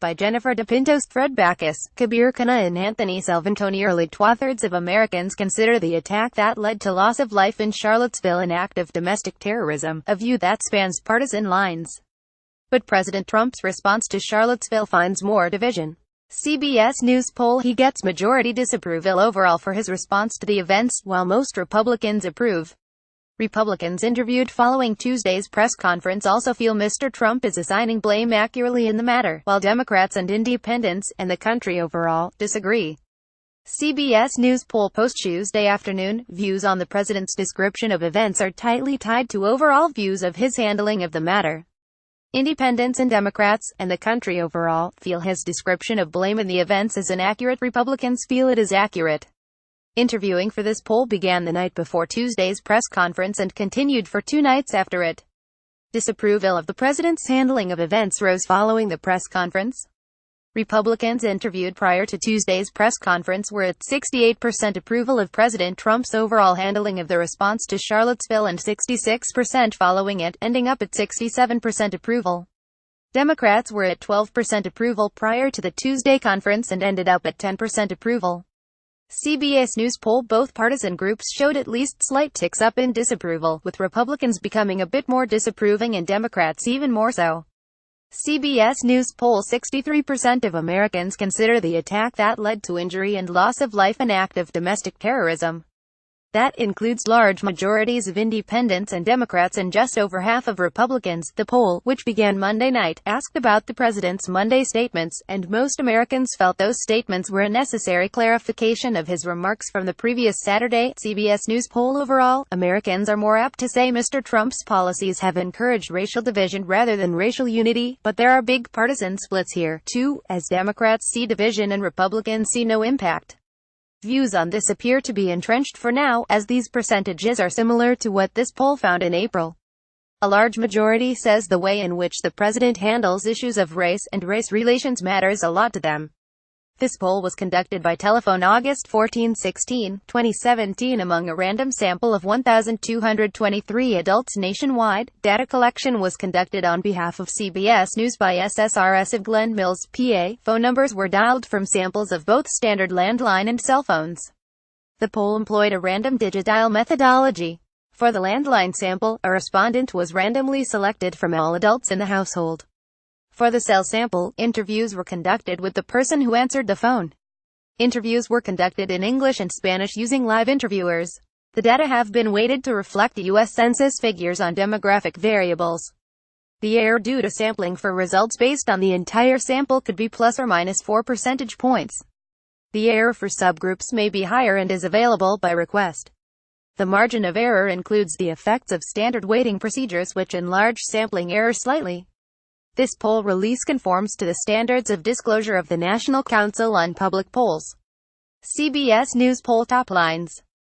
by Jennifer DePintos, Fred Backus, Kabir Khanna and Anthony Salvantoni. Nearly 2/3 of Americans consider the attack that led to loss of life in Charlottesville an act of domestic terrorism, a view that spans partisan lines. But President Trump's response to Charlottesville finds more division. CBS News poll: he gets majority disapproval overall for his response to the events, while most Republicans approve. Republicans interviewed following Tuesday's press conference also feel Mr. Trump is assigning blame accurately in the matter, while Democrats and independents, and the country overall, disagree. CBS News poll post Tuesday afternoon: views on the president's description of events are tightly tied to overall views of his handling of the matter. Independents and Democrats, and the country overall, feel his description of blame in the events is inaccurate. Republicans feel it is accurate. Interviewing for this poll began the night before Tuesday's press conference and continued for 2 nights after it. Disapproval of the president's handling of events rose following the press conference. Republicans interviewed prior to Tuesday's press conference were at 68% approval of President Trump's overall handling of the response to Charlottesville and 66% following it, ending up at 67% approval. Democrats were at 12% approval prior to the Tuesday conference and ended up at 10% approval. CBS News poll: both partisan groups showed at least slight ticks up in disapproval, with Republicans becoming a bit more disapproving and Democrats even more so. CBS News poll: 63% of Americans consider the attack that led to injury and loss of life an act of domestic terrorism. That includes large majorities of independents and Democrats and just over half of Republicans. The poll, which began Monday night, asked about the president's Monday statements, and most Americans felt those statements were a necessary clarification of his remarks from the previous Saturday. CBS News poll: overall, Americans are more apt to say Mr. Trump's policies have encouraged racial division rather than racial unity, but there are big partisan splits here, too, as Democrats see division and Republicans see no impact. Views on this appear to be entrenched for now, as these percentages are similar to what this poll found in April. A large majority says the way in which the president handles issues of race and race relations matters a lot to them. This poll was conducted by telephone August 14, 2017 among a random sample of 1,223 adults nationwide. Data collection was conducted on behalf of CBS News by SSRS of Glen Mills, PA. Phone numbers were dialed from samples of both standard landline and cell phones. The poll employed a random digit-dial methodology. For the landline sample, a respondent was randomly selected from all adults in the household. For the cell sample, interviews were conducted with the person who answered the phone. Interviews were conducted in English and Spanish using live interviewers. The data have been weighted to reflect the U.S. Census figures on demographic variables. The error due to sampling for results based on the entire sample could be plus or minus 4 percentage points. The error for subgroups may be higher and is available by request. The margin of error includes the effects of standard weighting procedures which enlarge sampling error slightly. This poll release conforms to the standards of disclosure of the National Council on Public Polls. CBS News poll top lines.